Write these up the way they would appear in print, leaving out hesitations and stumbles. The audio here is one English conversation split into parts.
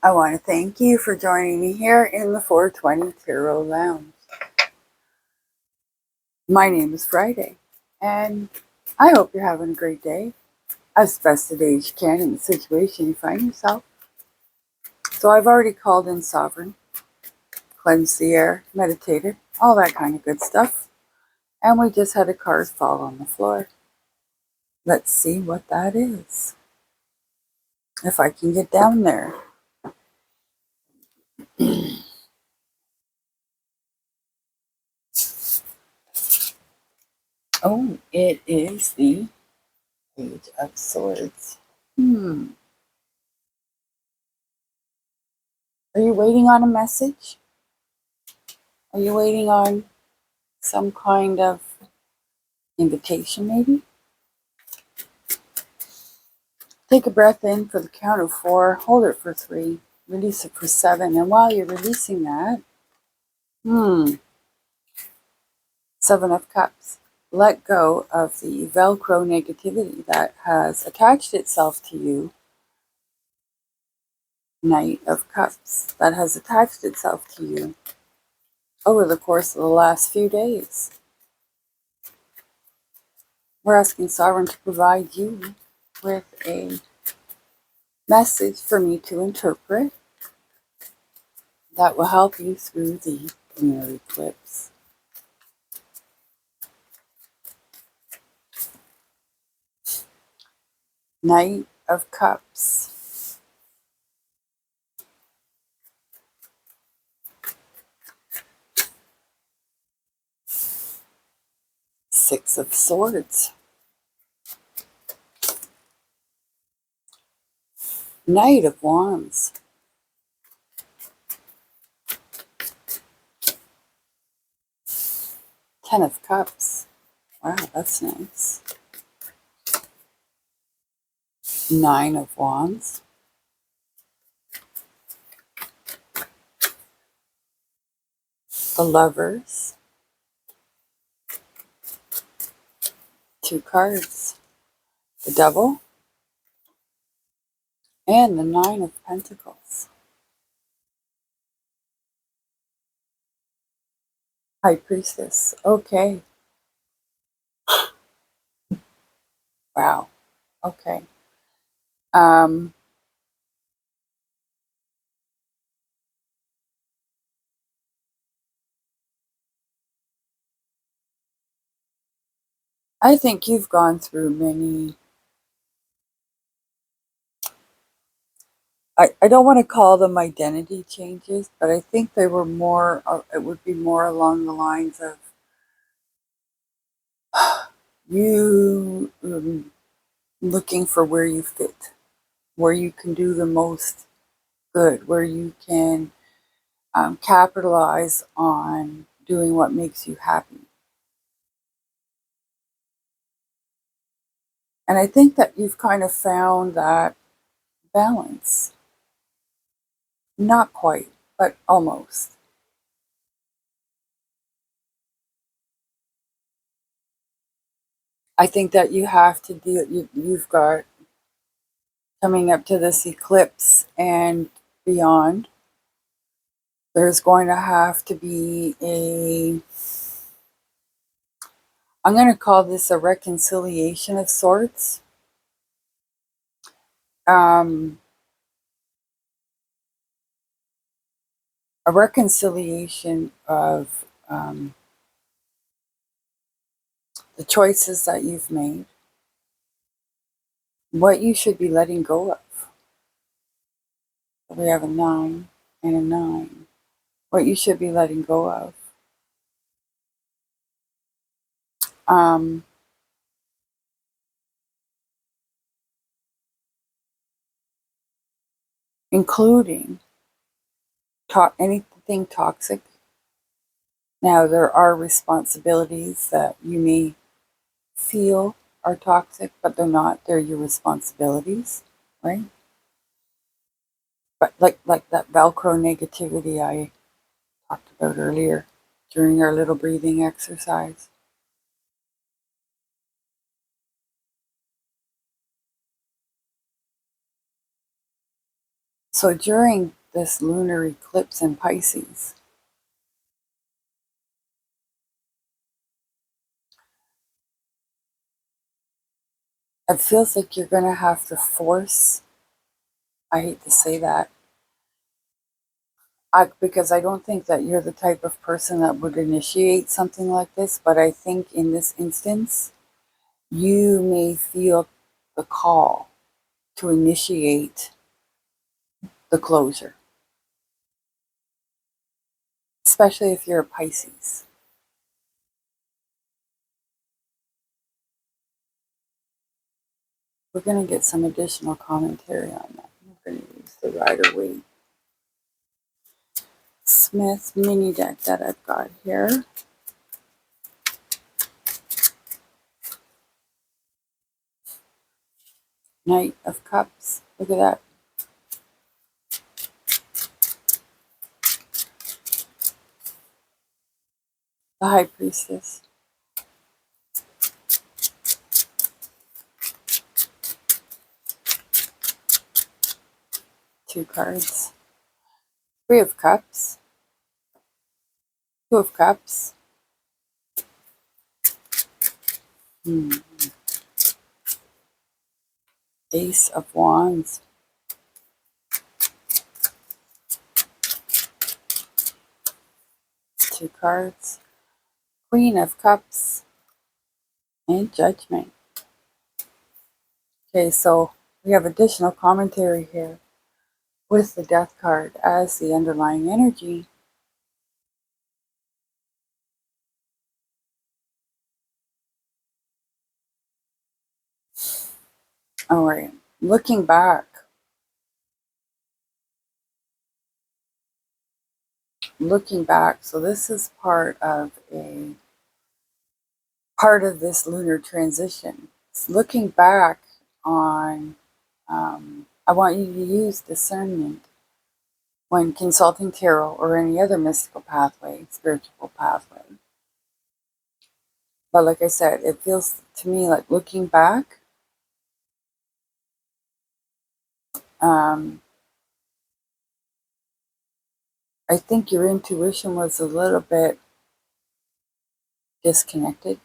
I want to thank you for joining me here in the 420 Tarot Lounge. My name is Friday, and I hope you're having a great day, as best a day as you can in the situation you find yourself. So I've already called in Sovereign, cleansed the air, meditated, all that kind of good stuff, and we just had a card fall on the floor. Let's see what that is, if I can get down there. Oh, it is the Page of Swords. Are you waiting on a message? Are you waiting on some kind of invitation, maybe? Take a breath in for the count of 4, hold it for 3, release it for 7, and while you're releasing that, 7 of Cups. Let go of the Velcro negativity that has attached itself to you. Knight of Cups. That has attached itself to you over the course of the last few days. We're asking Sovereign to provide you with a message for me to interpret that will help you through the lunar eclipse. Knight of Cups. Six of Swords. Knight of Wands. Ten of Cups. Wow, that's nice. 9 of Wands. The Lovers. 2 cards. The Devil. And the 9 of Pentacles. High Priestess. Okay. Wow. Okay. I think you've gone through many, I don't want to call them identity changes, but I think they were more, it would be more along the lines of you looking for where you fit, where you can do the most good, where you can capitalize on doing what makes you happy. And I think that you've kind of found that balance. Not quite, but almost. I think that you have to deal, you've got coming up to this eclipse and beyond, there's going to have to be I'm going to call this a reconciliation of sorts. A reconciliation of the choices that you've made, what you should be letting go of. We have a 9 and a 9. What you should be letting go of. Including anything toxic. Now, there are responsibilities that you may feel are toxic, but they're not. They're your responsibilities, right? But like that Velcro negativity I talked about earlier during our little breathing exercise. So during this lunar eclipse in Pisces, it feels like you're going to have to force, I hate to say that, because I don't think that you're the type of person that would initiate something like this, but I think in this instance, you may feel the call to initiate the closure, especially if you're a Pisces. We're going to get some additional commentary on that. We're going to use the Rider-Waite Smith mini deck that I've got here. Knight of Cups. Look at that. The High Priestess. Two cards. Three of Cups. Two of Cups. Ace of Wands. Two cards. Queen of Cups. And Judgment. Okay, so we have additional commentary here with the Death card as the underlying energy. All right, looking back. So this is part of this lunar transition. It's looking back on, I want you to use discernment when consulting tarot or any other mystical pathway, spiritual pathway. But like I said, it feels to me like looking back, I think your intuition was a little bit disconnected.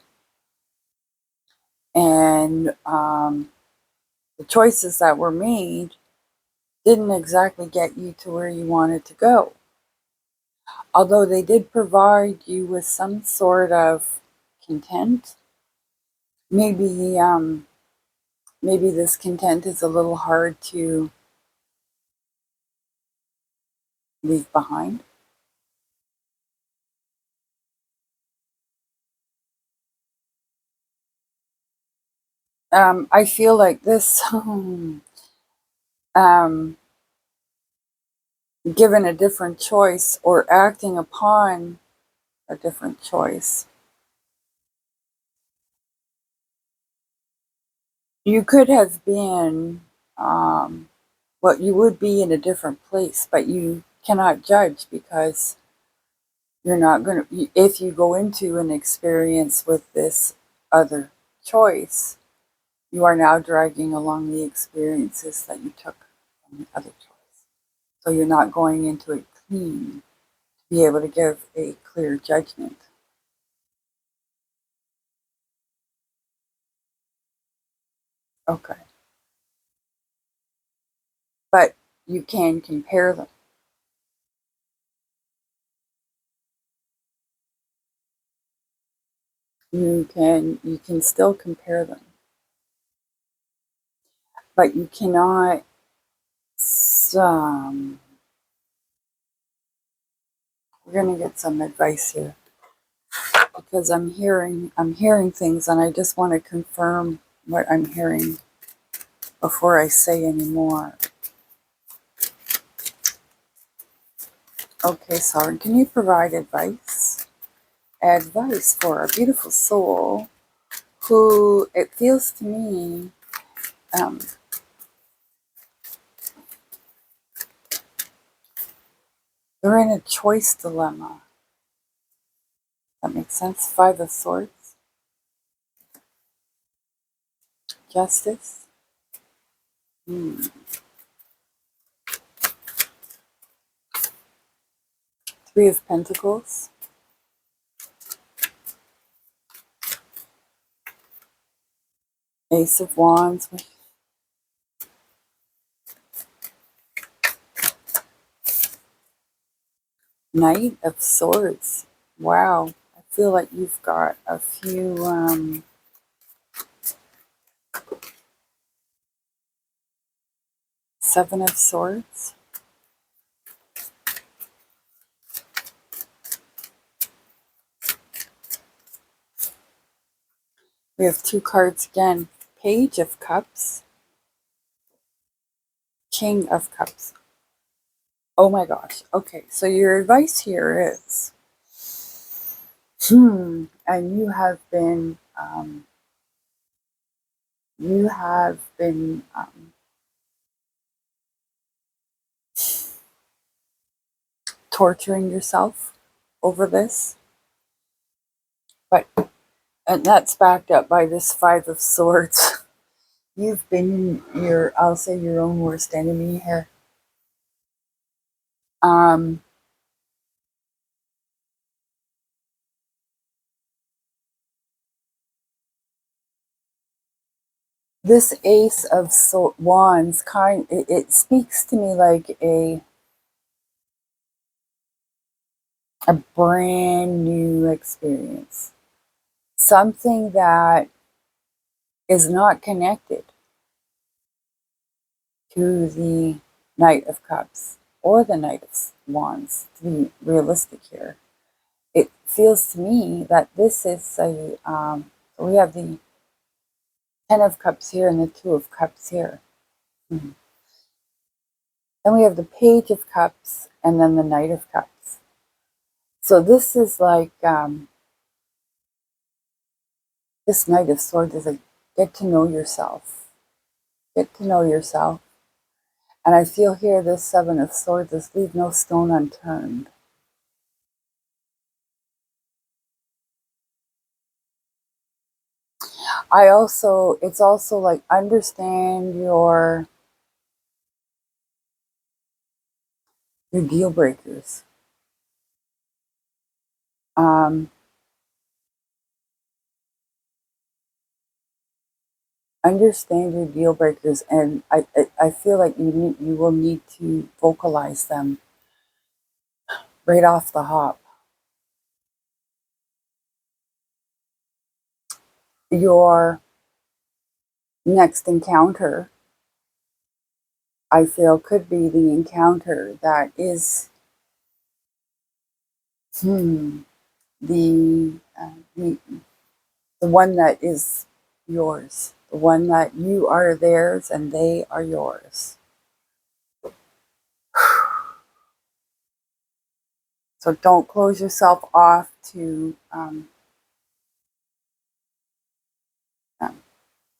And the choices that were made didn't exactly get you to where you wanted to go. Although they did provide you with some sort of content, maybe maybe this content is a little hard to leave behind. I feel like this, given a different choice or acting upon a different choice, you could have been, well, you would be in a different place, but you cannot judge because you're not going to, if you go into an experience with this other choice, you are now dragging along the experiences that you took from the other choice. So you're not going into it clean to be able to give a clear judgment. Okay. But you can compare them. You can still compare them. But you cannot we're gonna get some advice here because I'm hearing things and I just want to confirm what I'm hearing before I say any more. Okay, Sovereign, can you provide advice? Advice for a beautiful soul who, it feels to me, they're in a choice dilemma. That makes sense? Five of Swords. Justice. Three of Pentacles. Ace of Wands. Knight of Swords. Wow. I feel like you've got a few Seven of Swords. We have two cards again. Page of Cups. King of Cups. Oh my gosh. Okay, so your advice here is, and you have been torturing yourself over this, but and that's backed up by this Five of Swords. You've been your, I'll say, your own worst enemy here. This Ace of Wands it speaks to me like a brand new experience. Something that is not connected to the Knight of Cups or the Knight of Wands, to be realistic here. It feels to me that this is a, we have the Ten of Cups here and the Two of Cups here. Then we have the Page of Cups and then the Knight of Cups. So this is like, this Knight of Swords is like, get to know yourself. Get to know yourself. And I feel here this Seven of Swords is leave no stone unturned. It's also like understand your deal breakers. Understand your deal breakers, and I feel like you will need to vocalize them right off the hop. Your next encounter, I feel, could be the encounter that is the one that is yours, the one that you are theirs and they are yours. So don't close yourself off to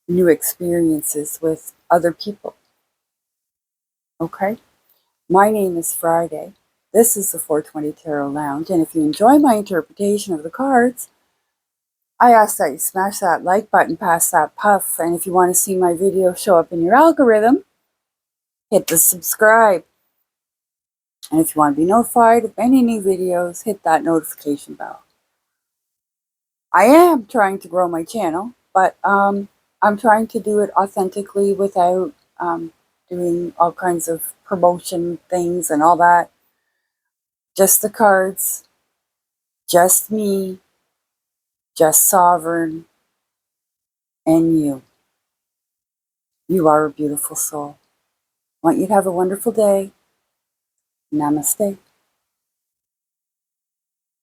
new experiences with other people. Okay? My name is Friday. This is the 420 Tarot Lounge, and if you enjoy my interpretation of the cards, I ask that you smash that like button, pass that puff, and if you want to see my video show up in your algorithm, hit the subscribe. And if you want to be notified of any new videos, hit that notification bell. I am trying to grow my channel, but I'm trying to do it authentically without doing all kinds of promotion things and all that. Just the cards, just me, just Sovereign, and you. You are a beautiful soul. I want you to have a wonderful day. Namaste.